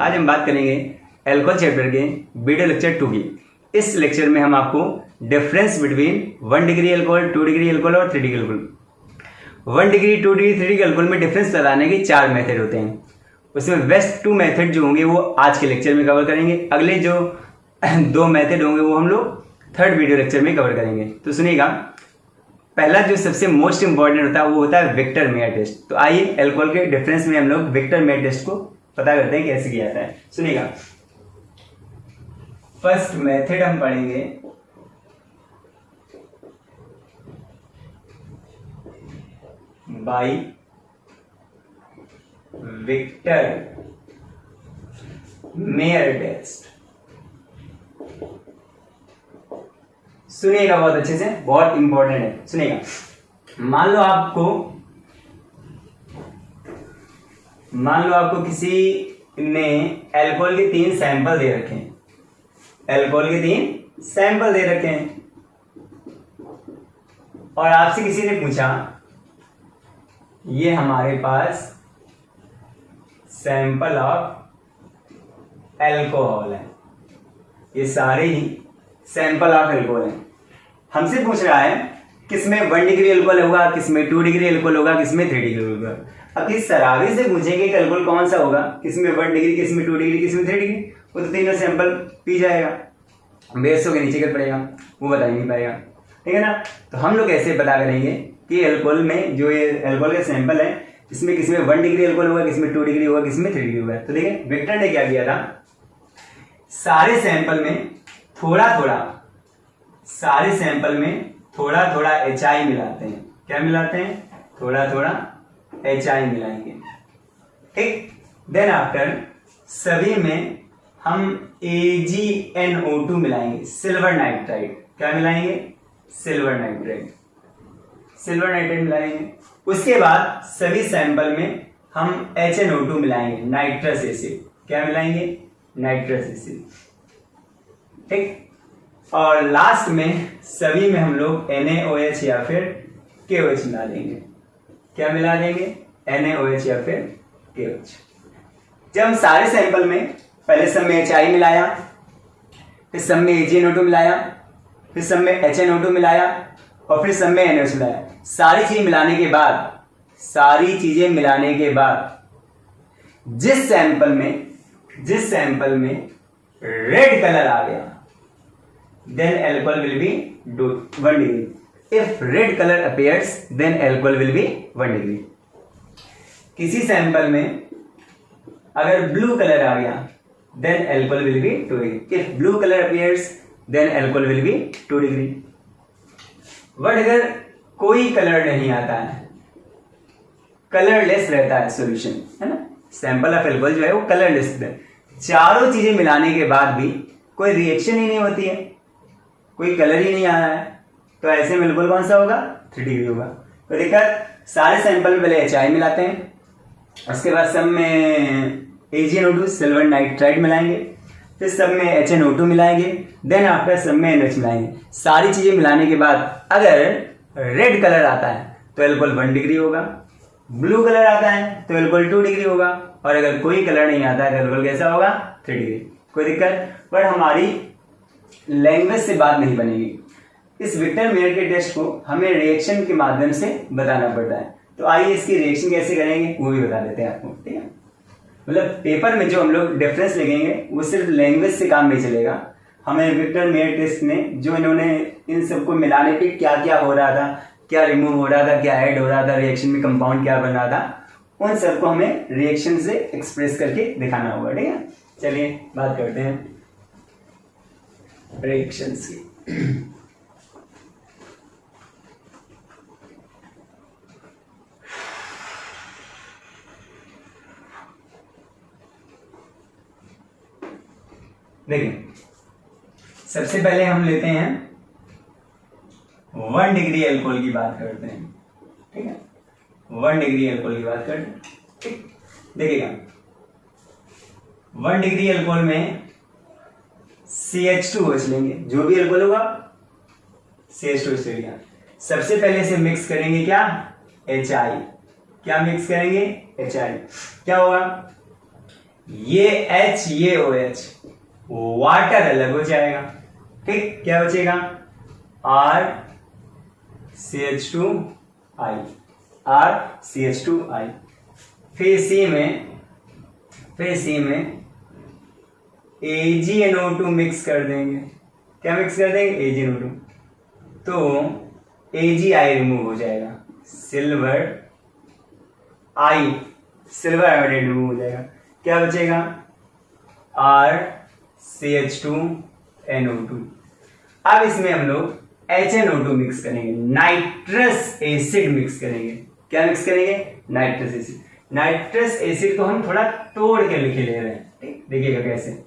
आज हम बात करेंगे अल्कोहल चैप्टर के वीडियो लेक्चर 2 की। इस लेक्चर में हम आपको difference between 1 degree alcohol, 2 degree alcohol और 3 degree alcohol, 1 degree, 2 degree, 3 degree alcohol में डिफरेंस बताने के 4 मेथड होते हैं। उसमें बेस्ट 2 मेथड जो होंगे वो आज के लेक्चर में कवर करेंगे। अगले जो 2 मेथड होंगे वो हम लोग 3rd वीडियो लेक्चर में कवर करेंगे। तो सुनिएगा, पहला जो सबसे मोस्ट इंपॉर्टेंट होता है वो होता है विक्टर मेयर टेस्ट। तो आइए अल्कोहल के डिफरेंस में हम लोग विक्टर मेयर टेस्ट को पता करते हैं कैसे किया जाता है। सुनिएगा, फर्स्ट मेथड हम पढ़ेंगे बाय विक्टर मेयर टेस्ट। सुनिएगा बहुत अच्छे से, बहुत इंपॉर्टेंट है। सुनिएगा, मान लो आपको किसी ने अल्कोहल के 3 सैंपल दे रखे हैं, अल्कोहल के 3 सैंपल दे रखे हैं और आपसे किसी ने पूछा ये हमारे पास सैंपल ऑफ अल्कोहल है, ये सारे ही सैंपल ऑफ अल्कोहल है। हमसे पूछ रहा है किसमें 1 डिग्री अल्कोहल होगा, किसमें 2 डिग्री अल्कोहल होगा, किसमें 3 डिग्री होगा। अब किस सराबी से पूछेंगे कि अल्कोहल कौन सा होगा, किसमें 1 डिग्री, किसमें 2 डिग्री, किसमें 3 डिग्री, वो तो तीनों सैंपल पी जाएगा, बेस होकर नीचे कर पड़ेगा, वो बता ही नहीं पाएगा, ठीक है ना। तो हम लोग ऐसे पता करेंगे कि अल्कोहल में जो ये अल्कोहल का सैंपल है इसमें किसमें 1 डिग्री अल्कोहल होगा, किसमें 2 डिग्री होगा, किसमें 3 डिग्री होगा। तो देखिए विक्टर ने क्या किया था, सारे सैंपल में थोड़ा थोड़ा HI मिलाते हैं। क्या मिलाते हैं? थोड़ा थोड़ा HI मिलाएंगे, ठीक। देन आफ्टर सभी में हम AgNO2 मिलाएंगे, सिल्वर नाइट्राइड। क्या मिलाएंगे? सिल्वर नाइट्राइड मिलाएंगे। उसके बाद सभी सैंपल में हम HNO2 मिलाएंगे, नाइट्रस एसिड। क्या मिलाएंगे? नाइट्रस एसिड, ठीक। और लास्ट में सभी में हम लोग NaOH या फिर KOH मिला देंगे। क्या मिला देंगे? NaOH या फिर KOH। जब हम सारे सैंपल में पहले सब में HI मिलाया, फिर सब में AgNO2 मिलाया, फिर सब में HNO2 मिलाया और फिर सब में NaOH मिलाया, सारी चीजें मिलाने के बाद जिस सैंपल में रेड कलर आ गया then alcohol will be 1 degree. If red color appears then alcohol will be 1 degree. किसी सैंपल में अगर ब्लू कलर आ गया then alcohol will be 2 degree. If blue color appears then alcohol will be 2 degree. But अगर कोई colour नहीं आता है, colourless रहता है सॉल्यूशन, है ना, सैंपल ऑफ अल्कोहल जो है वो कलरलेस है, चारों चीजें मिलाने के बाद भी कोई रिएक्शन ही नहीं होती है, कोई कलर ही नहीं आ रहा है, तो ऐसे में अल्कोहल कौन सा होगा? 3 डिग्री होगा। तो दिक्कत, सारे सैंपल में पहले HI मिलाते हैं, उसके बाद सब में AgNO2 सिल्वर नाइट्राइड मिलाएंगे, फिर सब में HNO2 मिलाएंगे, देन आफ्टर सब में NaOH मिलाएंगे। सारी चीजें मिलाने के बाद अगर रेड कलर आता है तो अल्कोहल 1 डिग्री होगा, ब्लू कलर आता है तो अल्कोहल 2 डिग्री होगा, और अगर कोई कलर नहीं आता है तो अल्कोहल कैसा होगा? 3 डिग्री। कोई दिक्कत? पर हमारी लैंग्वेज से बात नहीं बनेगी। इस विक्टर मेयर के टेस्ट को हमें रिएक्शन के माध्यम से बताना पड़ता है। तो आइए इसकी रिएक्शन कैसे करेंगे वो भी बता देते हैं आपको, ठीक है। मतलब पेपर में जो हम लोग डिफरेंस लिखेंगे वो सिर्फ लैंग्वेज से काम नहीं चलेगा। हमें विक्टर मेयर टेस्ट ने जो इन्होंने इन सबको मिलाने पे क्या क्या हो रहा था, क्या रिमूव हो रहा था, क्या ऐड हो रहा था, रिएक्शन में कंपाउंड क्या बन रहा था, उन सबको हमें रिएक्शन से एक्सप्रेस करके दिखाना होगा, ठीक है। चलिए बात करते हैं रिएक्शंस की। देखिए, सबसे पहले हम लेते हैं 1 डिग्री अल्कोहल की बात करते हैं, ठीक है। 1 डिग्री अल्कोहल की बात करते हैं, ठीक। देखिएगा, 1 डिग्री अल्कोहल में CH2OH लेंगे, जो भी अल्कोहल होगा CH2OH ले लिया। सबसे पहले इसे मिक्स करेंगे क्या? HI। क्या मिक्स करेंगे? HI। क्या होगा? ये H ये OH, वाटर अलग हो जाएगा। ठीक, क्या बचेगा? RCH2I, RCH2I। फिर सी में AgNO2 मिक्स कर देंगे। क्या मिक्स कर देंगे? AgNO2। तो AgI रिमूव हो जाएगा, सिल्वर आयोडाइड रिमूव हो जाएगा। क्या बचेगा? RCH2NO2। अब इसमें हम लोग HNO2 मिक्स करेंगे, नाइट्रस एसिड मिक्स करेंगे। क्या मिक्स करेंगे? Nitrous acid. नाइट्रस एसिड को हम थोड़ा तोड़ के लिखे ले रहे हैं। ठीक, देखिएगा कैसे।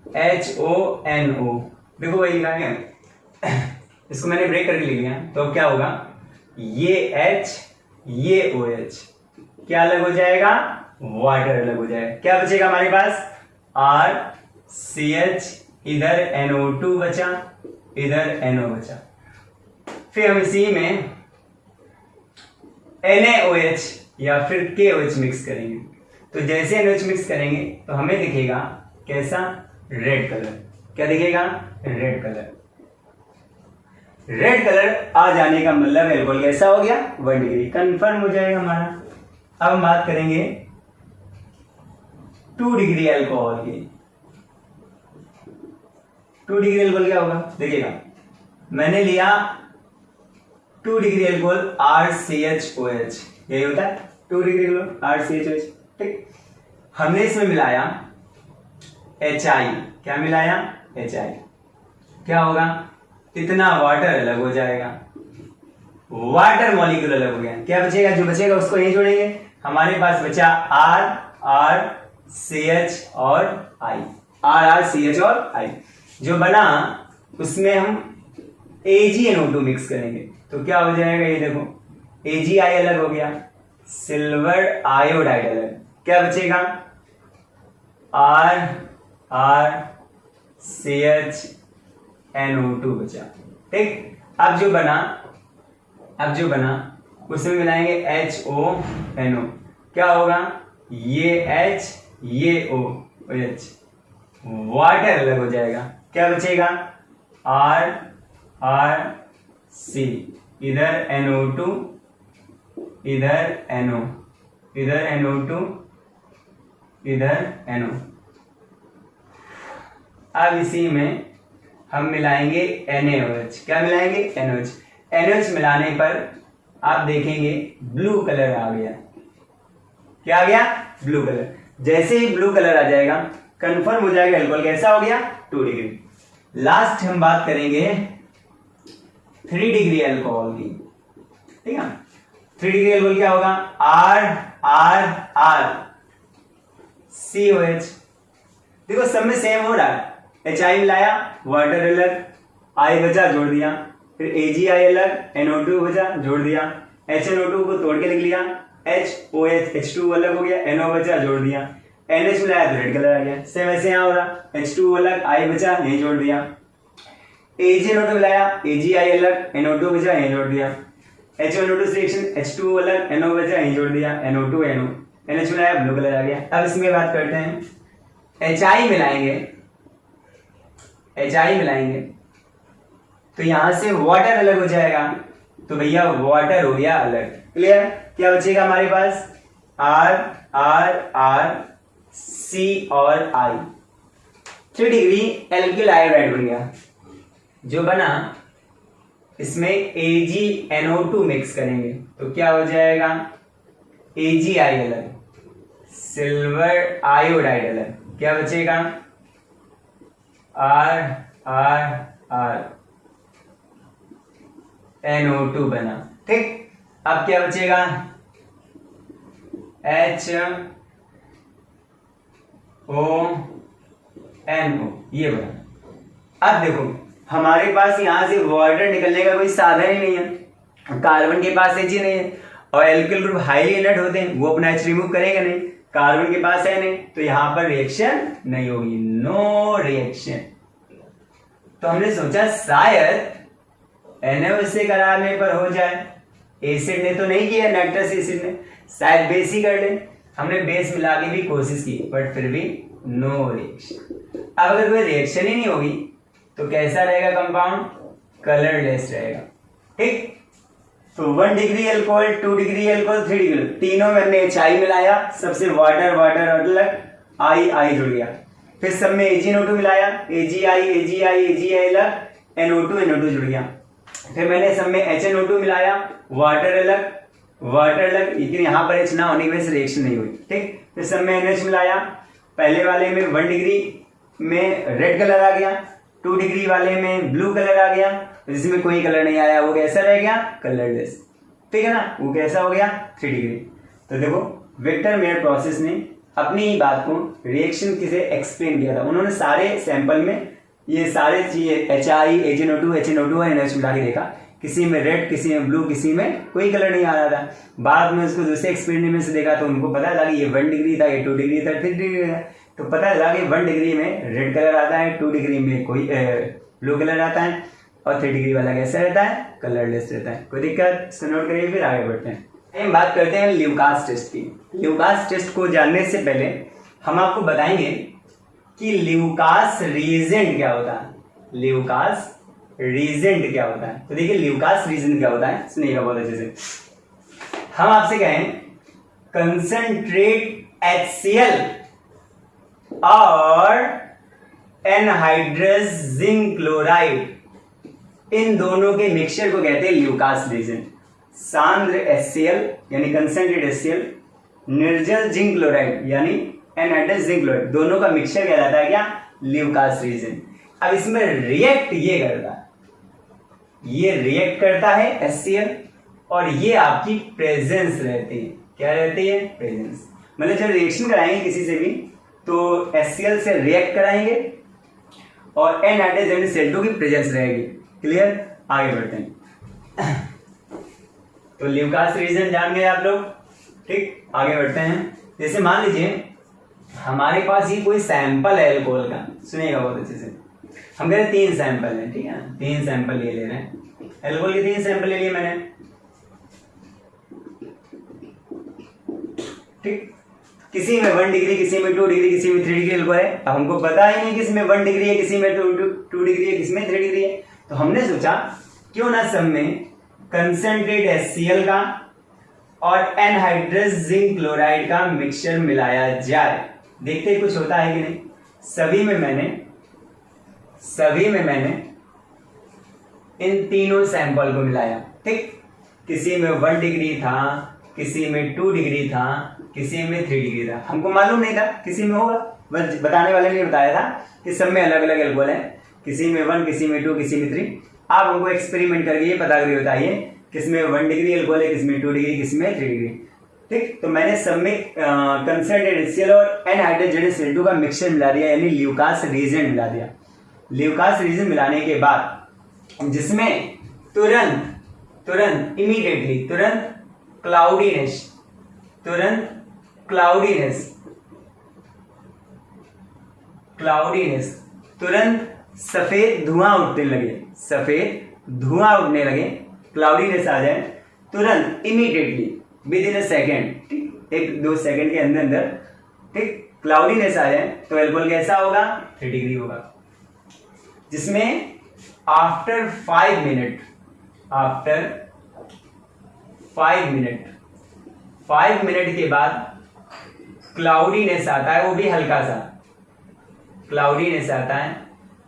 HONO, देखो वही लिखा है, इसको मैंने ब्रेक करके लिख लिया। तो क्या होगा? ये H ये OH क्या अलग हो जाएगा? वाटर अलग हो जाएगा। क्या बचेगा हमारे पास? RCH, इधर NO2 बचा, इधर NO बचा। फिर हम इसी में NaOH या फिर KOH मिक्स करेंगे। तो जैसे NOH मिक्स करेंगे तो हमें दिखेगा कैसा? Red colour. क्या दिखेगा? Red colour. रेड कलर आ जाने का मतलब एल्कोहल कैसा हो गया? 1 डिग्री, कंफर्म हो जाएगा हमारा। अब हम बात करेंगे 2 डिग्री एल्कोहल की। 2 डिग्री एल्कोहल क्या होगा? देखिएगा, मैंने लिया 2 डिग्री एल्कोहल RCHOH, यही होता है 2 डिग्री एल्कोहल RCHOH। ठीक, हमने इसमें मिलाया HI। क्या मिलाया? HI। क्या होगा? इतना वाटर अलग हो जाएगा, वाटर मॉलिक्यूल अलग हो गया। क्या बचेगा? जो बचेगा उसको यही जोड़ेंगे। हमारे पास बचा RCH और I, RCH और I। जो बना उसमें हम AgNO2 मिक्स करेंगे। तो क्या हो जाएगा? ये देखो, AgI अलग हो गया, सिल्वर आयोडाइड अलग। क्या बचेगा? RCHNO2 बचा। ठीक, अब जो बना उसमें मिलाएंगे HONO। क्या होगा? ये H ये OH, वाटर अलग हो जाएगा। क्या बचेगा? RC, इधर NO2 इधर NO, इधर NO2 इधर NO। अब इसी में हम मिलाएंगे NaOH। क्या मिलाएंगे? NaOH। NaOH मिलाने पर आप देखेंगे ब्लू कलर आ गया। क्या आ गया? Blue colour. जैसे ही ब्लू कलर आ जाएगा कंफर्म हो जाएगा एल्कोहल कैसा हो गया? 2 डिग्री। लास्ट हम बात करेंगे 3 डिग्री एल्कोहल की। ठीक है, 3 डिग्री एल्कोहल क्या होगा? RCOH। देखो सब में सेम हो रहा है। HI मिलाया, वाटर अलग, I बचा, जोड़ दिया। फिर AgI अलग, NO2 बचा, जोड़ दिया। HNO2 को तोड़ के लिख लिया, HOH H2 अलग हो गया, NO बचा, जोड़ दिया। NH मिलाया तो रेड कलर आ गया। सेम ऐसे यहाँ हो रहा, H2 अलग, I बचा, यही जोड़ दिया। AgNO2 मिलाया, AgI अलग, NO2 बचा, यही जोड़ दिया। HNO2 रिएक्शन, H2 अलग, NO बचा, यही जोड़ दिया। NO2 NO, NH मिलाया, ब्लू कलर आ गया। अब इसमें बात करते हैं HI मिलाएंगे तो यहां से वाटर अलग हो जाएगा। तो भैया वाटर हो गया अलग। क्लियर? क्या बचेगा हमारे पास? C और I। 3 डिग्री एल्किल आयोडाइड बन गया। जो बना इसमें AgNO2 मिक्स करेंगे तो क्या हो जाएगा? AgI अलग, सिल्वर आयोडाइड अलग। क्या बचेगा? NO2 बना। ठीक, अब क्या बचेगा? HONO, ये बना। अब देखो हमारे पास यहां से वाटर निकलने का कोई साधन ही नहीं है, कार्बन के पास H नहीं है, और एल्किल ग्रुप हाईली इनर्ट होते हैं, वो अपना H रिमूव करेंगे नहीं, कार्बन के पास है नहीं, तो यहां पर रिएक्शन नहीं होगी, नो रिएक्शन। तो हमने सोचा शायद NaOH से कराने पर हो जाए। एसिड ने तो नहीं किया, नाइट्रस एसिड ने, शायद बेस ही कर ले। हमने बेस मिला के भी कोशिश की बट फिर भी नो रिएक्शन। अब अगर कोई रिएक्शन ही नहीं होगी तो कैसा रहेगा कंपाउंड? कलरलेस रहेगा। ठीक, तो 1 degree alcohol, 2 degree alcohol, 3 degree, तीनों में हमने HI मिलाया, सबसे वाटर वाटर अलग, I जुड़ गया। फिर सब में AgNO2 मिलाया, AgI अलग, NO2 जुड़ गया। फिर मैंने सब में HNO2 मिलाया, वाटर अलग, लेकिन यहाँ पर H ना होने की वजह से रिएक्शन नहीं हुई। ठीक, फिर सब में NH मिलाया, पहले वाले में 1 डिग्री में रेड कलर आ गया, 2 डिग्री वाले में ब्लू कलर आ गया, जिसमें कोई कलर नहीं आया वो कैसा रह गया? कलरलेस। ठीक है ना, वो कैसा हो गया? 3 डिग्री। तो देखो विक्टर मेयर प्रोसेस ने अपनी ही बात को रिएक्शन किसे एक्सप्लेन किया था। उन्होंने सारे सैंपल में ये सारे चीजें HI, AgNO2, HNO2 और NH मिला के देखा, किसी में रेड, किसी में ब्लू, किसी में कोई कलर नहीं आ रहा था। बाद में उसको दूसरे एक्सपेरिमेंट से देखा तो उनको पता लगा ये 1 डिग्री था, ये 2 डिग्री था, 3 डिग्री था। तो पता लगा कि 1 डिग्री में रेड कलर आता है, 2 डिग्री में कोई ब्लू कलर आता है, और 3 डिग्री वाला कैसा रहता है? कलरलेस रहता है। कोई दिक्कत? इसको नोट करिए, फिर आगे बढ़ते हैं। हम बात करते हैं ल्यूकास टेस्ट की। ल्यूकास टेस्ट को जानने से पहले हम आपको बताएंगे कि ल्यूकास रीजेंट क्या होता है। ल्यूकास रीजेंट क्या होता है? तो देखिए ल्यूकास रीजेंट क्या होता है, सुनिएगा बहुत अच्छे से। हम आपसे कहें कंसंट्रेट HCl और एनहाइड्रस जिंक क्लोराइड, इन दोनों के मिक्सचर को कहते हैं ल्यूकास रीजेंट। सांद्र HCl यानी कंसंट्रेट HCl, निर्जल जिंक क्लोराइड यानी एनहाइड्रस जिंक क्लोराइड, दोनों का मिक्सचर क्या रहता है? क्या? Lucas reagent. अब इसमें रिएक्ट ये करता है, ये रिएक्ट करता है HCl, और ये आपकी प्रेजेंस रहती है। क्या रहती है? प्रेजेंस। मतलब जब रिएक्शन कराएंगे किसी से भी तो HCl से रिएक्ट कराएंगे और एनहाइड्रस Cl2 की प्रेजेंस रहेगी। क्लियर? आगे बढ़ते हैं। तो ल्यूकास रीजन जान गए आप लोग। ठीक, आगे बढ़ते हैं। जैसे मान लीजिए हमारे पास ये कोई सैंपल है एल्कोहल का, सुनिएगा बहुत अच्छे से। हम कह रहे हैं 3 सैंपल है, ठीक है, 3 सैंपल ये ले रहे हैं एल्कोहल के, 3 सैंपल ले लिए मैंने। ठीक, किसी में 1 डिग्री, किसी में 2 डिग्री, किसी में 3 डिग्री एल्कोहल है। अब हमको पता ही नहीं किसी में 1 डिग्री है, किसी में 2 डिग्री है, किसी में 3 डिग्री है। तो हमने सोचा क्यों ना सब में कंसंट्रेट HCl का और एनहाइड्रस जिंक क्लोराइड का मिक्सचर मिलाया जाए, देखते ही कुछ होता है कि नहीं। सभी में मैंने इन तीनों सैंपल को मिलाया। ठीक, किसी में 1 डिग्री था, किसी में 2 डिग्री था, किसी में 3 डिग्री था। हमको मालूम नहीं था किसी में होगा, बस बताने वाले ने बताया था कि सब में अलग अलग एल्कोहल है, किसी में 1, किसी में 2, किसी में 3। आप हमको एक्सपेरिमेंट करके ये पता करके बताइए किसमें 1 डिग्री एल्कोहल है, किसमें 2 डिग्री, किसमें 3 डिग्री। ठीक, तो मैंने सब में कंसंट्रेट HCl और एनहाइड्रस Cl2 का मिक्सचर मिला दिया, यानी ल्यूकास रीजेंट मिला दिया। ल्यूकास रीजेंट मिलाने के बाद जिसमें तुरंत इमीडिएटली क्लाउडीनेस, तुरंत सफेद धुआं उठने लगे, क्लाउडीनेस आ जाए तुरंत, immediately, with in a second, ठीक, 1-2 सेकेंड के अंदर, ठीक, क्लाउडीनेस आ जाए तो एल्कोहल कैसा होगा? 3 डिग्री होगा। जिसमें आफ्टर 5 मिनट के बाद क्लाउडीनेस आता है, वो भी हल्का सा क्लाउडीनेस आता है,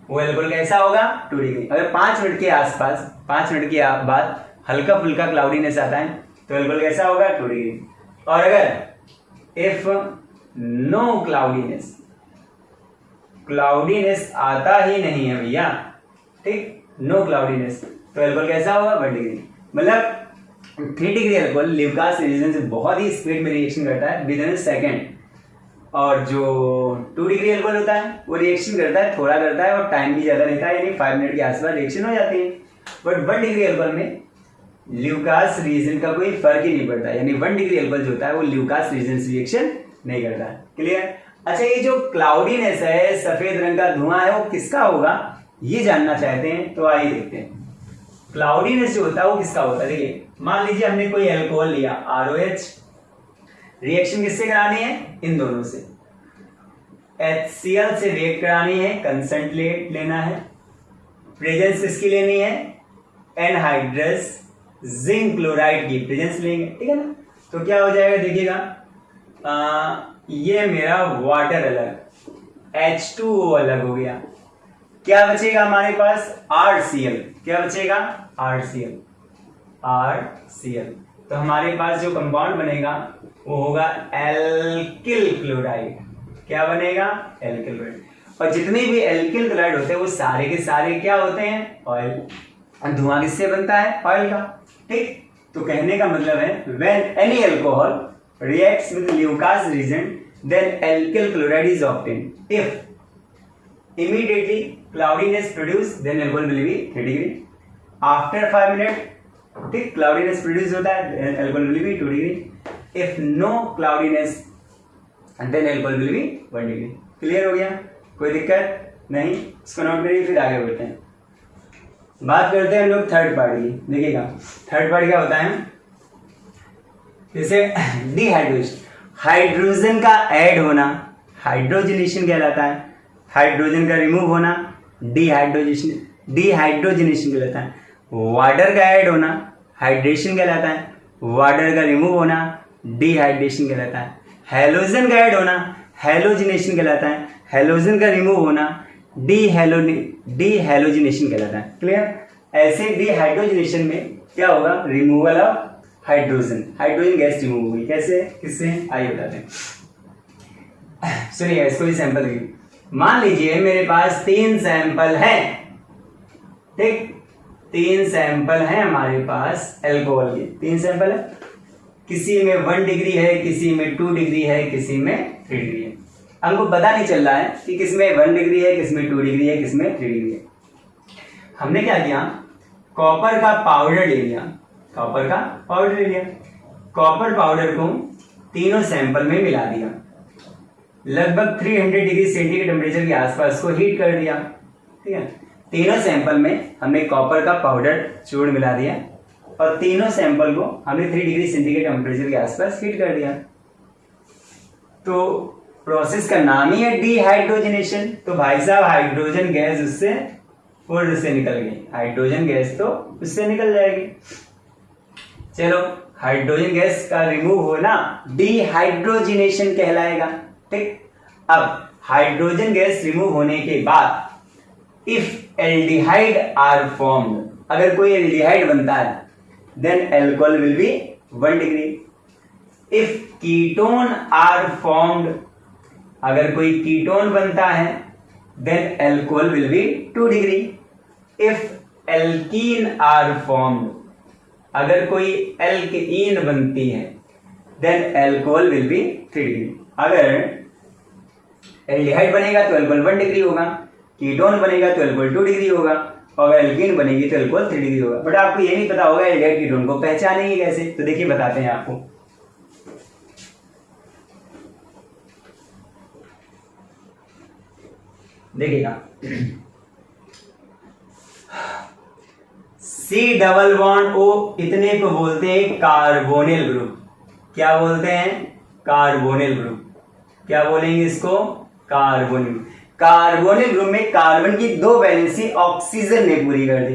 वो एल्कोहल कैसा होगा? 2 डिग्री। अगर 5 मिनट के आसपास, 5 मिनट के बाद हल्का फुल्का क्लाउडीनेस आता है तो एल्कोहल कैसा होगा? 2 डिग्री। और अगर इफ नो क्लाउडीनेस आता ही नहीं है भैया, ठीक, नो क्लाउडीनेस, तो एल्कोहल कैसा होगा? 1 डिग्री। मतलब 3 डिग्री एल्कोहल ल्यूकास रीजन से बहुत ही स्पीड में रिएक्शन करता है, विद इन अ सेकेंड। और जो 2 डिग्री एल्कोहल होता है वो रिएक्शन करता है, थोड़ा करता है और टाइम भी ज्यादा लेता है, यानी 5 मिनट के आसपास रिएक्शन हो जाती है। बट 1 डिग्री एल्कोहल में ल्यूकास रीजन का कोई फर्क ही नहीं पड़ता, यानी 1 डिग्री एल्कोहल जो होता है वो ल्यूकास रीजन से रिएक्शन नहीं करता। क्लियर? अच्छा, ये जो क्लाउडीनेस है, सफेद रंग का धुआं है, वो किसका होगा ये जानना चाहते हैं तो आइए देखते हैं। क्लाउडीनेस जो होता है वो किसका होता है? देखिए मान लीजिए हमने कोई एल्कोहल लिया, ROH, रिएक्शन किससे करानी है? इन दोनों से। HCl से रिएक्ट करानी है, कंसंट्रेट लेना है, प्रेजेंस किसकी लेनी है? एनहाइड्रस जिंक क्लोराइड की प्रेजेंस लेंगे, ठीक है ना। तो क्या हो जाएगा देखिएगा, ये मेरा वाटर अलग, H2O अलग हो गया, क्या बचेगा हमारे पास? RCl। क्या बचेगा? RCl। तो हमारे पास जो कंपाउंड बनेगा वो होगा एल्किल क्लोराइड। क्या बनेगा? Alkyl chloride. और जितने भी एल्किल क्लोराइड होते हैं वो सारे के सारे क्या होते हैं? ऑयल। धुआं किससे बनता है? ऑयल का, ठीक। तो कहने का मतलब है when any alcohol reacts with Lucas reagent then alkyl chloride is obtained. If immediately cloudiness produced then alcohol will be 3 degree. After 5 minutes, ठीक, cloudiness produce होता है, then alcohol will be 2 degree. If no cloudiness, then alcohol will be 1 degree. Clear हो गया? कोई दिक्कत नहीं? इसको note करिए, फिर आगे बढ़ते हैं। बात करते हैं हम लोग थर्ड पार्ट की। देखिएगा थर्ड पार्ट क्या होता है, जैसे डिहाइड्रोजन, हाइड्रोजन का ऐड होना हाइड्रोजनेशन कहलाता है, हाइड्रोजन का रिमूव होना डिहाइड्रोजनेशन कहलाता है, वाटर का ऐड होना हाइड्रेशन कहलाता है, वाटर का रिमूव होना डिहाइड्रेशन कहलाता है, हैलोजन का ऐड होना हैलोजिनेशन कहलाता है, हैलोजन का रिमूव होना डिहैलोजिनेशन कहलाता है। क्लियर? ऐसे डिहाइड्रोजनेशन में क्या होगा? Removal of hydrogen, hydrogen gas remove होगी। कैसे? किससे? आइए बताते हैं। सुनिए इसको भी सैंपल देखिए। मान लीजिए मेरे पास 3 सैंपल हैं, ठीक, 3 सैंपल हैं हमारे पास एल्कोहल के, 3 सैंपल है, किसी में 1 डिग्री है, किसी में 2 डिग्री है, किसी में 3 डिग्री है। हमको पता नहीं चल रहा है कि किसमें 1 डिग्री है, किसमें 2 डिग्री है, किसमें 3 डिग्री है। हमने क्या किया? कॉपर का पाउडर ले लिया, कॉपर का पाउडर ले लिया, कॉपर पाउडर को तीनों सैंपल में मिला दिया, लगभग 300 डिग्री सेंटीग्रेड टेम्परेचर के आसपास को हीट कर दिया, ठीक है। तीनों सैंपल में हमने कॉपर का पाउडर चूर्ण मिला दिया और तीनों सैंपल को हमने 3 डिग्री सेंटीग्रेड टेम्परेचर के आसपास हीट कर दिया। तो प्रोसेस का नाम ही है डिहाइड्रोजनेशन। तो भाई साहब हाइड्रोजन गैस उससे और उससे निकल गई, हाइड्रोजन गैस तो उससे निकल जाएगी। चलो हाइड्रोजन गैस का रिमूव होना डिहाइड्रोजनेशन कहलाएगा, ठीक। अब हाइड्रोजन गैस रिमूव होने के बाद इफ एल्डिहाइड आर फॉर्म्ड, अगर कोई एल्डिहाइड बनता है then alcohol will be 1 degree. If ketone are formed, अगर कोई कीटोन बनता है then alcohol will be 2 degree. If alkene are formed, अगर कोई एल्कीन बनती है then alcohol will be 3 degree. अगर एल्डिहाइड बनेगा तो एल्कोहल 1 डिग्री होगा, कीटोन बनेगा तो एल्कोहल 2 डिग्री होगा, और एल्कीन बनेगी तो एल्कोहल 3 डिग्री होगा। बट आपको ये नहीं पता होगा एल्डिहाइड कीटोन को पहचानेंगे कैसे, तो देखिए बताते हैं आपको। देखिएगा C+O इतने को बोलते हैं कार्बोनिल ग्रुप। क्या बोलते हैं? Carbonyl group. क्या बोलेंगे इसको? कार्बोनिल। कार्बोनिल ग्रुप में कार्बन की 2 वैलेंसी ऑक्सीजन ने पूरी कर दी,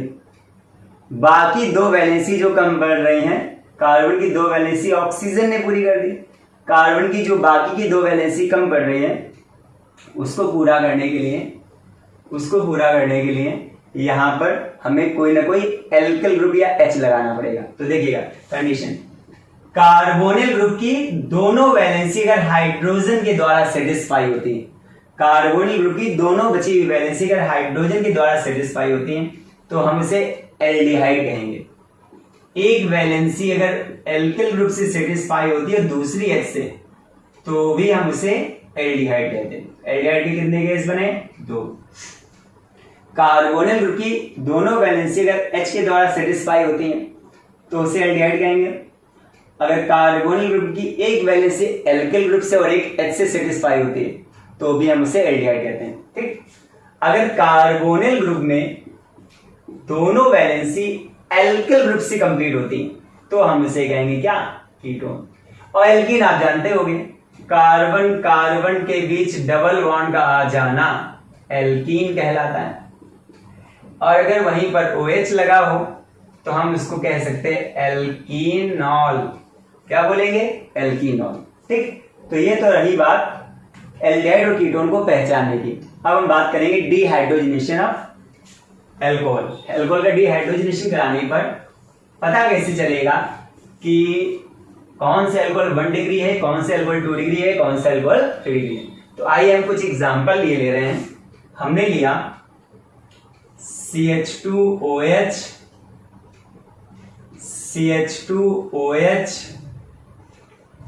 बाकी 2 वैलेंसी जो कम पड़ रहे हैं, कार्बन की 2 वैलेंसी ऑक्सीजन ने पूरी कर दी, कार्बन की जो बाकी की 2 वैलेंसी कम पड़ रही है उसको पूरा करने के लिए यहां पर हमें कोई ना कोई एल्किल ग्रुप या H लगाना पड़ेगा। तो देखिएगा कंडीशन, कार्बोनिल ग्रुप की दोनों वैलेंसी अगर हाइड्रोजन के द्वारा सेटिस्फाई होती है, कार्बोनिल ग्रुप की दोनों बची हुई वैलेंसी अगर हाइड्रोजन के द्वारा सेटिस्फाई होती है तो हम इसे एल्डिहाइड कहेंगे। एक वैलेंसी अगर एल्किल ग्रुप से सेटिस्फाई होती है दूसरी H से, तो भी हम उसे एल्डिहाइड कहते हैं। एल्डिहाइड के कितने गैस बने? 2। कार्बोनिल ग्रुप की दोनों वैलेंसी अगर H के द्वारा सेटिस्फाई होती हैं तो उसे एल्डिहाइड कहेंगे। अगर कार्बोनिल ग्रुप की एक वैलेंसी एल्किल ग्रुप से और एक H से सेटिस्फाई होती है तो भी हम उसे एल्डिहाइड कहते हैं, ठीक। अगर कार्बोनिल ग्रुप में दोनों वैलेंसी एल्किल ग्रुप से कंप्लीट होती तो हम इसे कहेंगे क्या? कीटोन। और एल्कीन आप जानते होंगे, कार्बन कार्बन के बीच डबल बॉन्ड का आ जाना एल्कीन कहलाता है। और अगर वहीं पर OH लगा हो तो हम इसको कह सकते हैं एल्कीनॉल। क्या बोलेंगे? एल्कीनॉल। ठीक, तो ये तो रही बात एल्डिहाइड और कीटोन को पहचानने की। अब हम बात करेंगे डिहाइड्रोजनेशन ऑफ एल्कोहल। एल्कोहल का डिहाइड्रोजनेशन कराने पर पता कैसे चलेगा कि कौन सा एल्कोहल 1 डिग्री है, कौन सा एल्कोहल 2 डिग्री है, कौन सा एल्कोहल 3 डिग्री है? तो आइए हम कुछ एग्जांपल ले रहे हैं। हमने लिया CH2OH, CH2OH,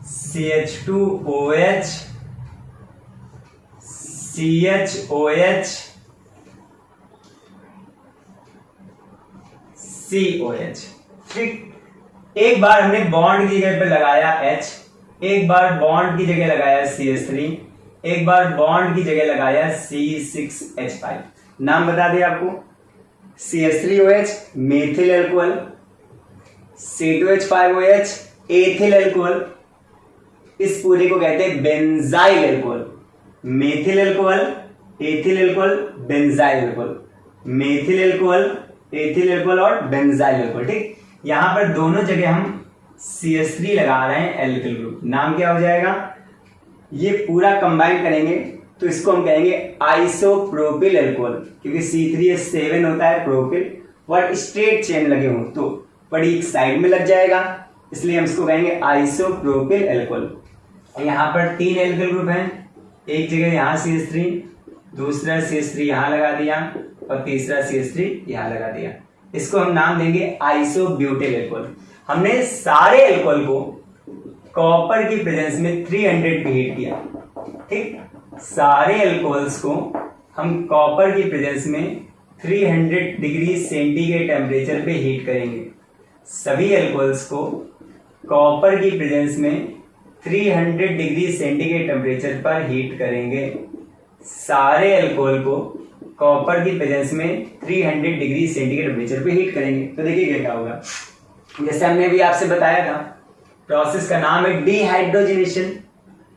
CH2OH, CHOH, COH। ठीक, एक बार हमने बॉन्ड की जगह पे लगाया H, एक बार बॉन्ड की जगह लगाया CH3, एक बार बॉन्ड की जगह लगाया C6H5। नाम बता दिया आपको, CH3OH methyl alcohol, C2H5OH ethyl alcohol, इस पूरे को कहते हैं benzyl alcohol. Methyl alcohol, ethyl alcohol, benzyl alcohol, methyl alcohol, ethyl alcohol और बेंजाइल एल्कोहल। ठीक, यहां पर दोनों जगह हम CH3 लगा रहे हैं एल्किल ग्रुप। नाम क्या हो जाएगा? ये पूरा कंबाइन करेंगे तो इसको हम कहेंगे आइसोप्रोपिल एल्कोहल, क्योंकि C3H7 होता है प्रोपिल, और स्ट्रेट चेन लगे हो तो बड़ी एक साइड में लग जाएगा, इसलिए हम इसको कहेंगे आइसोप्रोपिल एल्कोहल। यहाँ पर 3 एल्किल ग्रुप हैं, एक जगह यहाँ CH3, दूसरा CH3 यहाँ लगा दिया और तीसरा CH3 यहाँ लगा दिया। इसको हम नाम देंगे आइसोब्यूटेल एल्कोहल। हमने सारे एल्कोहल को कॉपर की प्रेजेंस में 300 पे हीट किया। ठीक, सारे एल्कोहल्स को हम कॉपर की प्रेजेंस में 300 डिग्री सेंटीग्रेड टेम्परेचर पे हीट करेंगे। सभी एल्कोहल्स को कॉपर की प्रेजेंस में 300 डिग्री सेंटीग्रेड टेम्परेचर पर हीट करेंगे। सारे अल्कोहल को कॉपर की प्रेजेंस में 300 डिग्री सेंटीग्रेड टेम्परेचर पे हीट करेंगे। तो देखिए क्या होगा, जैसे हमने भी आपसे बताया था, प्रोसेस का नाम है डिहाइड्रोजनेशन।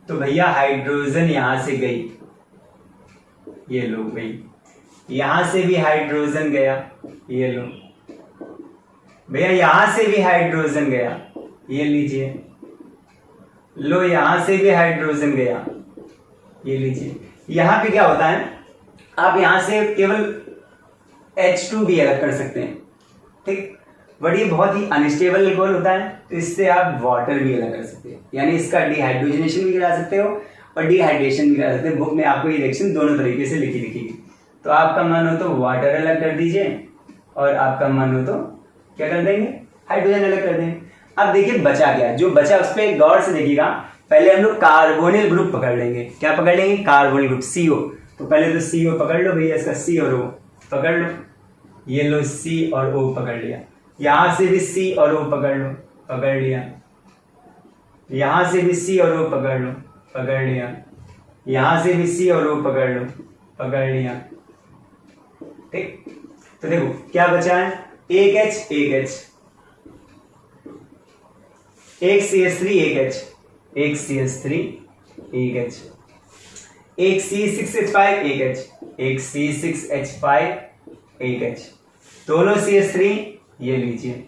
तो भैया हाइड्रोजन यहां से गई, ये लो गई, यहां से भी हाइड्रोजन गया, ये लो भैया, यहां से भी हाइड्रोजन गया, ये लीजिए, लो यहां से भी हाइड्रोजन गया, ये लीजिए। यहां पे क्या होता है, आप यहां से केवल H2 भी अलग कर सकते हैं। ठीक, बट ये बहुत ही अनस्टेबल एल्कोहल होता है, तो इससे आप वाटर भी अलग कर सकते हैं, यानी इसका डिहाइड्रोजनेशन भी करा सकते हो और डिहाइड्रेशन भी करा सकते हैं। बुक में आपको ये रिएक्शन दोनों तरीके से लिखी दिखेगी। तो आपका मन हो तो वाटर अलग कर दीजिए और आपका मन हो तो क्या कर देंगे, हाइड्रोजन अलग कर देंगे। अब देखिए बचा क्या, जो बचा उस पर गौर से देखिएगा। पहले हम लोग कार्बोनिल ग्रुप पकड़ लेंगे। क्या पकड़ लेंगे? Carbonyl group, CO। तो पहले तो CO पकड़ लो भैया, इसका C और O पकड़ लो, ये लो C और O पकड़ लिया। यहां से भी C और O पकड़ लो, पकड़ लिया। यहां से भी C और O पकड़ लो, पकड़ लिया। यहां से भी C और O पकड़ लो, पकड़ लिया। ठीक, तो देखो क्या बचा है, एक H, एक H, एक CH3, एक H, एक CH3, एक H, एक C6H5, एक H, एक C6H5, एक H, दोनों CH3, ये लीजिए।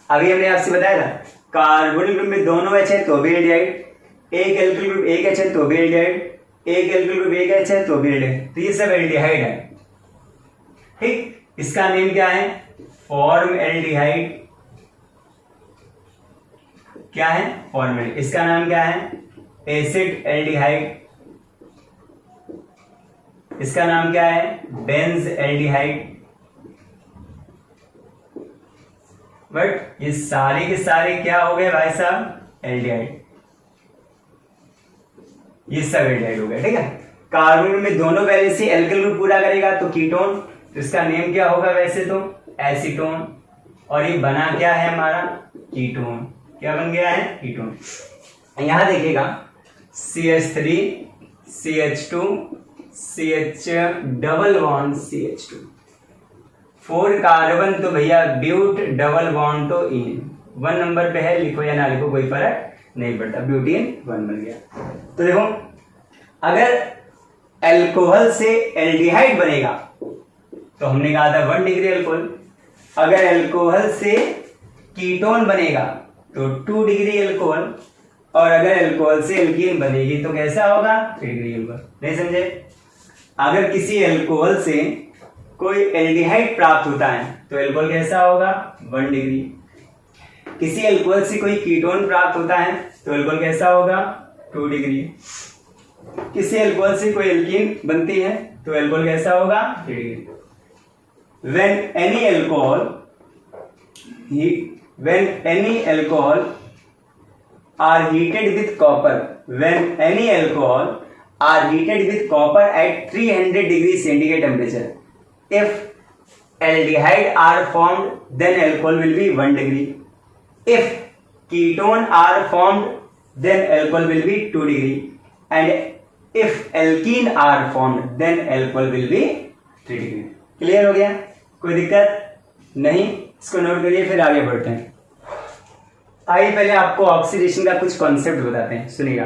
अभी हमने आपसे बताया था कार्बोनिल ग्रुप में दोनों H है तो भी एल्डिहाइड, एक एल्किल ग्रुप एक H है तो भी एल्डिहाइड, एक एल्किल ग्रुप एक H है तो भी एल्डिहाइड। तो ये सब एल्डिहाइड है। ठीक, इसका नेम क्या है, फॉर्म एल्डिहाइड। क्या है, फॉर्मेल्डिहाइड। इसका नाम क्या है, एसिड एल्डिहाइड। इसका नाम क्या है, बेंज एल्डिहाइड। बट ये सारे के सारे क्या हो गए भाई साहब, एल्डिहाइड। ये सब एल्डिहाइड हो गए। ठीक है, कार्बन में दोनों वैलेंसी एल्किल ग्रुप पूरा करेगा तो कीटोन, तो इसका नेम क्या होगा वैसे तो एसीटोन। और ये बना क्या है हमारा, कीटोन। क्या बन गया है, कीटोन। यहां देखिएगा CH3, CH2, CH double bond CH2, 4 carbon तो भैया ब्यूट, डबल बॉन्ड तो इन, 1 नंबर पे है, लिखो या ना लिखो कोई फर्क नहीं पड़ता, ब्यूटेन 1 बन गया। तो देखो अगर एल्कोहल से एल्डिहाइड बनेगा तो हमने कहा था 1 डिग्री अल्कोहल, अगर एल्कोहल से कीटोन बनेगा तो 2 डिग्री अल्कोहल, और अगर एल्कोहल से एल्कीन बनेगी तो कैसा होगा 3 डिग्री अल्कोहल। नहीं समझे? अगर किसी एल्कोहल से कोई एल्डिहाइड प्राप्त होता है तो एल्कोहल कैसा होगा 1 डिग्री, किसी एल्कोहल से कोई कीटोन प्राप्त होता है तो एल्कोहल कैसा होगा 2 डिग्री, किसी एल्कोहल से कोई एल्कीन बनती है तो एल्कोहल कैसा होगा 3 degree. when any alcohol are heated with copper at 300 degrees centigrade temperature, if aldehyde are formed then alcohol will be 1 degree, if ketone are formed then alcohol will be 2 degree, and if alkene are formed then alcohol will be 3 degree। Clear हो गया? कोई दिक्कत नहीं? इसको note करिए, फिर आगे बढ़ते हैं। आइए पहले आपको ऑक्सीडेशन का कुछ कॉन्सेप्ट बताते हैं, सुनिएगा।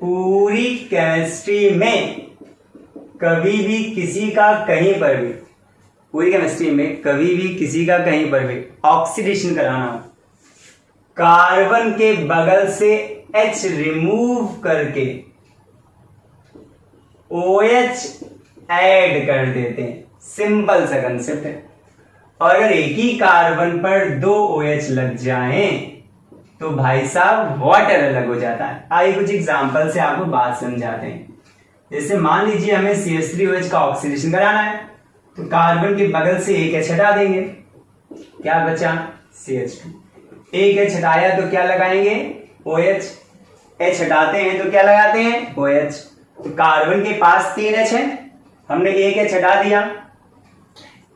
पूरी केमिस्ट्री में कभी भी किसी का कहीं पर भी, पूरी केमिस्ट्री में कभी भी किसी का कहीं पर भी ऑक्सीडेशन कराना हो, कार्बन के बगल से H रिमूव करके OH ऐड कर देते हैं, सिंपल सा कंसेप्ट है। और अगर एक ही कार्बन पर 2 OH लग जाएं तो भाई साहब वाटर अलग हो जाता है। आइए कुछ एग्जांपल से आपको बात समझाते हैं। जैसे मान लीजिए हमें CH3OH का ऑक्सीडेशन कराना है, तो कार्बन के बगल से एक H हटा देंगे, क्या बचा CH2, एक H हटाया तो क्या लगाएंगे OH, H हटाते हैं तो क्या लगाते हैं OH। तो कार्बन के पास 3 H है, हमने एक H हटा दिया,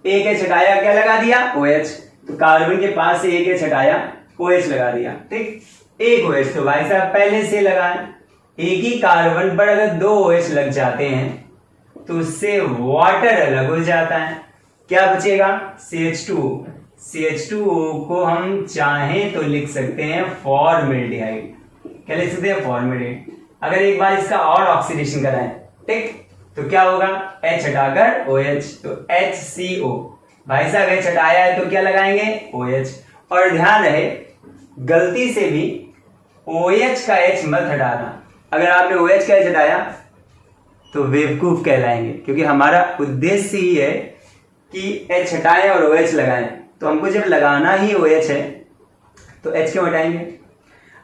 एक H हटाया क्या लगा दिया OH, तो कार्बन के पास से एक H हटाया OH लगा दिया, ठीक। एक OH तो भाई साहब पहले से लगाए, एक ही कार्बन पर अगर 2 OH लग जाते हैं तो उससे वाटर अलग हो जाता है, क्या बचेगा CH2। CH2O को हम चाहें तो लिख सकते हैं फॉर्मेल्डिहाइड, क्या लिख सकते हैं फॉर्मेल्डिहाइड। अगर एक बार इसका और ऑक्सीडेशन कराएं, ठीक, तो क्या होगा H हटाकर OH, तो HCO। भाई साहब H हटाया है तो क्या लगाएंगे OH। और ध्यान रहे गलती से भी OH का H मत हटाना, अगर आपने OH का H हटाया तो बेवकूफ कहलाएंगे, क्योंकि हमारा उद्देश्य ही है कि H हटाएं और OH लगाएं। तो हमको जब लगाना ही OH है तो H क्यों हटाएंगे?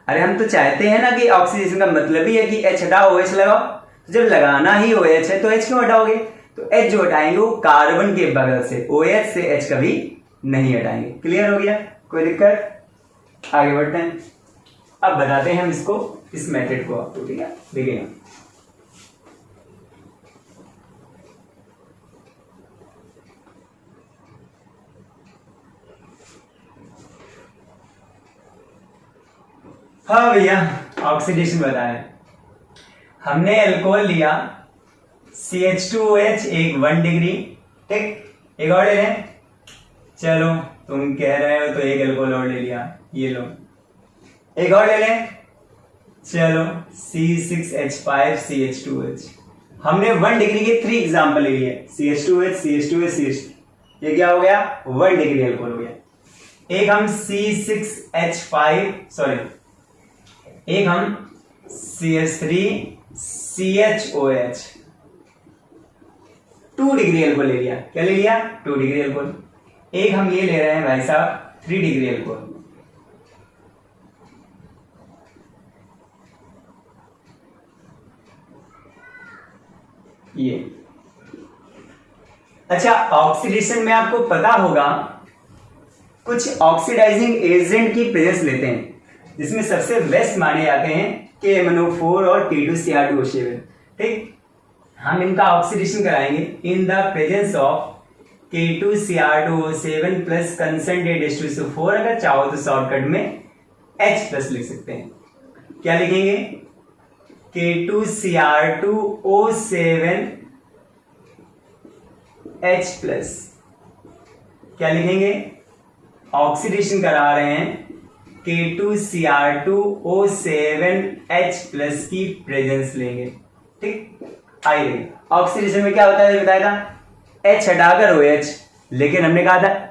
अरे हम तो चाहते हैं ना कि ऑक्सीडेशन का मतलब ही है कि H हटाओ OH लगाओ, तो जब लगाना ही OH है तो H क्यों हटाओगे? तो H जो हटाएंगे वो कार्बन के बगल से, OH से H कभी नहीं हटाएंगे। क्लियर हो गया? कोई दिक्कत? आगे बढ़ते हैं। अब बताते हैं हम इसको, इस मेथड को आपको, ठीक है, देखिएगा। हाँ भैया, ऑक्सीडेशन बताएं। हमने अल्कोहल लिया CH2OH, एक 1 डिग्री, ठीक, एक और ले लें, चलो तुम कह रहे हो तो एक अल्कोहल और ले लिया, ये लो, एक और ले लें, चलो C6H5CH2OH। हमने 1 डिग्री के 3 एग्जाम्पल ले लिए, CH2OH, CH2OH, CH2, ये क्या हो गया 1 डिग्री अल्कोहल हो गया। एक हम C6H5 सॉरी एक हम CH3CHOH 2 डिग्री अल्कोहल ले लिया, क्या ले लिया 2 डिग्री अल्कोहल। एक हम ये ले रहे हैं भाई साहब 3 डिग्री अल्कोहल, ये। अच्छा, ऑक्सीडेशन में आपको पता होगा कुछ ऑक्सीडाइजिंग एजेंट की प्रेजेंस लेते हैं, जिसमें सबसे बेस्ट माने जाते हैं KMnO4 और K2Cr2O7, ठीक। हम इनका ऑक्सीडेशन कराएंगे in the presence of K2Cr2O7 plus concentrate H2SO4, अगर चाहो तो शॉर्टकट में H प्लस लिख सकते हैं। क्या लिखेंगे K2Cr2O7 H प्लस, क्या लिखेंगे ऑक्सीडेशन करा रहे हैं K2Cr2O7H प्लस की प्रेजेंस लेंगे। ठीक, आइए ऑक्सीडेशन में क्या होता है बताया था, H हटाकर OH, लेकिन हमने कहा था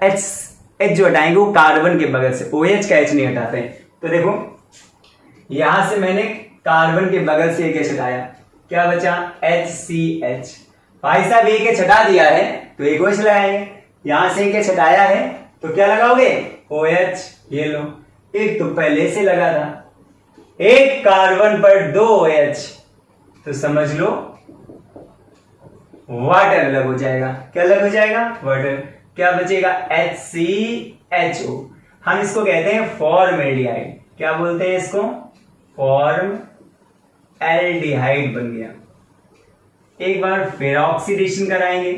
H जो हटाएंगे वो कार्बन के बगल से, OH का H नहीं हटाते हैं। तो देखो यहां से मैंने कार्बन के बगल से एक H हटाया, क्या बचा HCH। भाई साहब एक H हटा दिया है तो एक OH लगाएंगे, यहां से एक H हटाया है तो क्या लगाओगे OH। ये लो, एक तो पहले से लगा था, एक कार्बन पर 2 OH, तो समझ लो वाटर अलग हो जाएगा। क्या अलग हो जाएगा, वाटर। क्या बचेगा HCHO। हम इसको कहते हैं फॉर्मएल्डिहाइड। क्या बोलते हैं इसको, फॉर्मएल्डिहाइड बन गया। एक बार फिर ऑक्सीडेशन कराएंगे,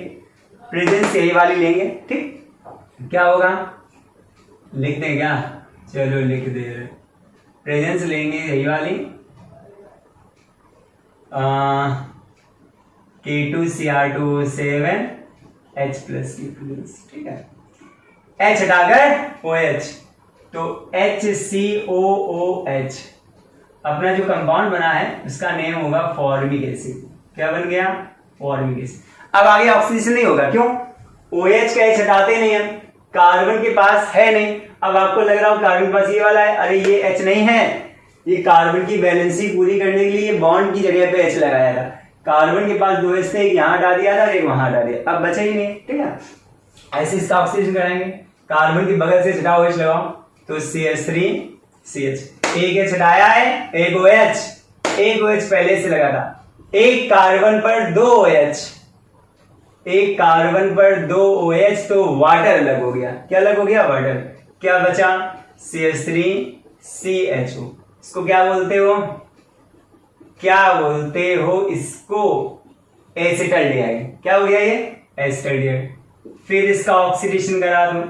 प्रेजेंस यही वाली लेंगे। ठीक, क्या होगा लिख दें क्या, चलो लिख दे, प्रेजेंस लेंगे यही वाली K2Cr2O7H प्लस की प्रेजेंस। ठीक है, H हटाकर OH तो HCOOH। अपना जो कंपाउंड बना है उसका नेम होगा फॉर्मिक एसिड। क्या बन गया, फॉर्मिक एसिड। अब आगे ऑक्सीडेशन नहीं होगा, क्यों, OH का H हटाते नहीं है, कार्बन के पास है नहीं। अब आपको लग रहा हो कार्बन के पास ये वाला है, अरे ये H नहीं है, ये कार्बन की बैलेंसिंग पूरी करने के लिए बॉन्ड की जगह पे H लगाया था। कार्बन के पास 2 H थे, एक यहाँ हटा दिया था और एक वहां हटा दिया, अब बचा ही नहीं। ठीक है, ऐसे इसका ऑक्सीडेशन कराएंगे, कार्बन की बगल से हटाओ OH लगाओ तो CH3CH। एक H हटाया है, एक OH, एक OH पहले से लगा था, एक कार्बन पर 2 OH, एक कार्बन पर 2 OH तो वाटर अलग हो गया। क्या अलग हो गया, वाटर। क्या बचा CH3CHO। इसको क्या बोलते हो, क्या बोलते हो इसको, एसिटल्डिहाइड। क्या हो गया ये, एसिटल्डिहाइड। फिर इसका ऑक्सीडेशन करा दो।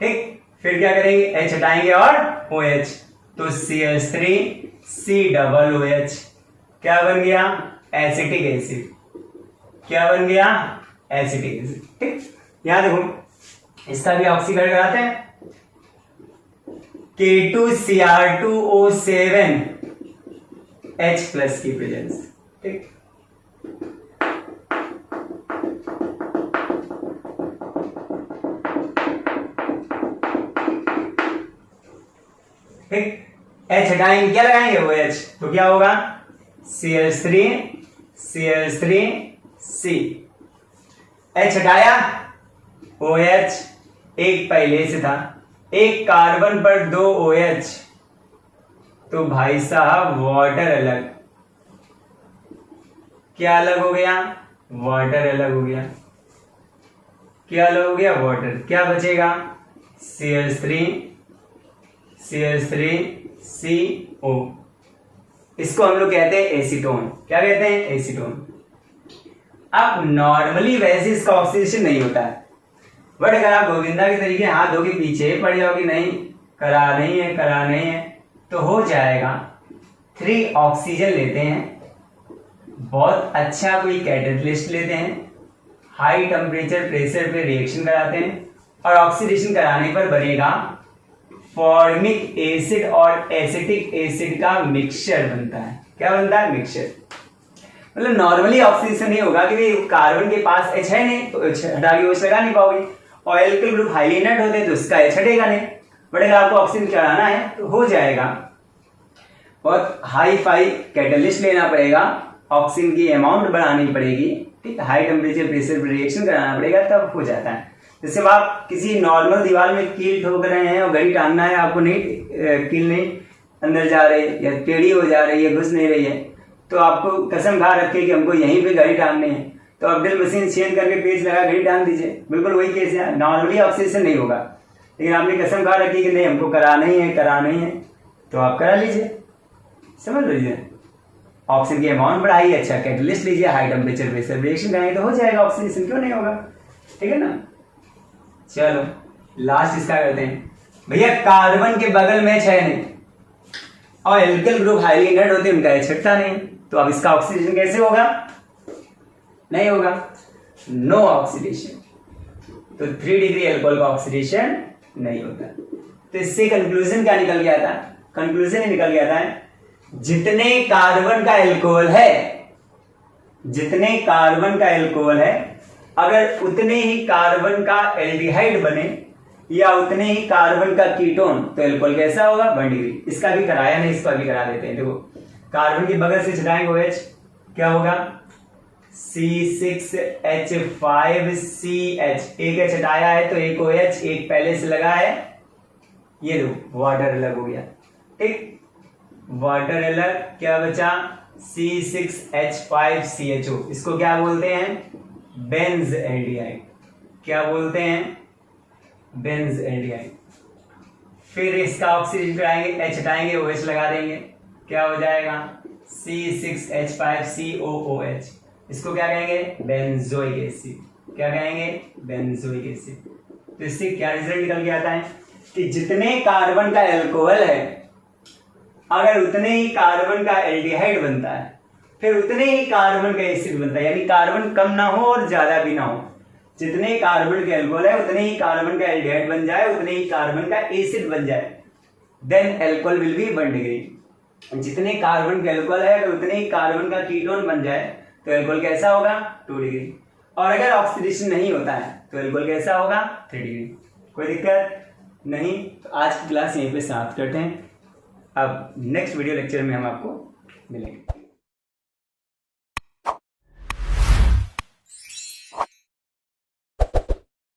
ठीक, फिर क्या करेंगे, H हटाएंगे और OH तो CH3COOH। क्या बन गया, एसिटिक एसिड। क्या बन गया, एसिटिक एसिड। ठीक, यहां देखो इसका भी ऑक्सीकरण कराते हैं, K2Cr2O7H प्लस की प्रेजेंस। ठीक, ठीक, H हटाएंगे, क्या लगाएंगे OH तो क्या होगा CH3C। H हटाया OH, एक पहले से था, एक कार्बन पर 2 OH तो भाई साहब वाटर अलग। क्या अलग हो गया, वाटर अलग हो गया। क्या अलग हो गया, वाटर। क्या बचेगा CH3CO। इसको हम लोग कहते हैं एसीटोन। क्या कहते हैं, एसीटोन। अब नॉर्मली वैसे इसका ऑक्सीडेशन नहीं होता है, बट अगर आप गोविंदा के तरीके हाथ धो के पीछे पड़ जाओगे, नहीं करा नहीं है तो हो जाएगा। 3 ऑक्सीजन लेते हैं, बहुत अच्छा कोई कैटेलिस्ट लेते हैं, हाई टेम्परेचर प्रेशर पे रिएक्शन कराते हैं और ऑक्सीडेशन कराने पर बनेगा फॉर्मिक एसिड और एसिटिक एसिड का मिक्सचर बनता है। क्या बनता है, मिक्सचर। मतलब नॉर्मली ऑक्सीडेशन नहीं होगा क्योंकि कार्बन के पास H है नहीं तो H हटा के OH लगा नहीं पाओगे। ऑयल के ग्रुप हाईली इनर्ट होते तो उसका H हटेगा नहीं, बट अगर आपको ऑक्सीजन चढ़ाना है तो हो जाएगा। बहुत हाई फाई कैटलिस्ट लेना पड़ेगा, ऑक्सीजन की अमाउंट बढ़ानी पड़ेगी, ठीक, हाई टेम्परेचर प्रेशर पर रिएक्शन कराना पड़ेगा, तब हो जाता है। जैसे आप किसी नॉर्मल दीवार में कील ठोक रहे हैं और घड़ी टांगना है, आपको नहीं कील नहीं अंदर जा रही या टेढ़ी हो जा रही है, घुस नहीं रही है, तो आपको कसम खा रखे कि हमको यहीं पे घड़ी टांगनी है, तो आप ड्रिल मशीन चेंज करके पेज लगा घड़ी टांग दीजिए। बिल्कुल वही केस है, नॉर्मली ऑक्सीडेशन नहीं होगा, लेकिन आपने कसम खा रखी कि नहीं हमको कराना ही है तो आप करा लीजिए। समझ लीजिए, ऑक्सीजन की अमाउंट बढ़ाइए, अच्छा कैटलिस्ट लीजिए, हाई टेम्परेचर प्रेशर रिएक्शन कराएंगे तो हो जाएगा ऑक्सीडेशन, क्यों नहीं होगा। ठीक है ना। चलो लास्ट इसका करते हैं। भैया कार्बन के बगल में H है नहीं और एल्किल ग्रुप हाईली इनर्ट होते हैं, उनका H हटता नहीं, तो अब इसका ऑक्सीडेशन कैसे होगा, नहीं होगा, नो ऑक्सीडेशन। तो 3 डिग्री अल्कोहल का ऑक्सीडेशन नहीं होता। तो इससे कंक्लूजन क्या निकल गया था? कंक्लूजन ये निकल गया था जितने कार्बन का एल्कोहल है, जितने कार्बन का एल्कोहल है, अगर उतने ही कार्बन का एल्डिहाइड बने या उतने ही कार्बन का कीटोन, तो एल्कोहल कैसा होगा? 1 डिग्री। इसका भी कराया नहीं, इसका भी करा देते हैं। देखो कार्बन की बगल से छटाएंगे OH, क्या होगा? C6H5CH, एक H हटाया है तो एक OH, एक पहले से लगा है, ये दो वाटर अलग हो गया। ठीक, वाटर अलग, क्या बचा? C6H5CHO, इसको क्या बोलते हैं? Benz aldehyde. क्या बोलते हैं? Benz aldehyde. फिर इसका ऑक्सीजन कराएंगे, H हटाएंगे, OH लगा देंगे, क्या हो जाएगा? C6H5COOH, इसको क्या कहेंगे? Benzoic acid. क्या कहेंगे? Benzoic acid. तो इससे क्या रिजल्ट निकल के आता है कि जितने कार्बन का एल्कोहल है, अगर उतने ही कार्बन का एल्डिहाइड बनता है, फिर उतने ही कार्बन का एसिड बनता है, यानी कार्बन कम ना हो और ज्यादा भी ना हो। जितने कार्बन का एल्कोहल है उतने ही कार्बन का एल्डिहाइड बन जाए, उतने ही कार्बन का एसिड बन जाए, then alcohol will be 1 degree. जितने कार्बन का एल्कोहल है अगर उतने ही कार्बन का कीटोन बन जाए तो एल्कोहल कैसा होगा? 2 डिग्री। और अगर ऑक्सीडेशन नहीं होता है तो एल्कोहल कैसा होगा? 3 डिग्री। कोई दिक्कत नहीं। तो आज की क्लास यहीं पे समाप्त करते हैं। अब नेक्स्ट वीडियो लेक्चर में हम आपको मिलेंगे।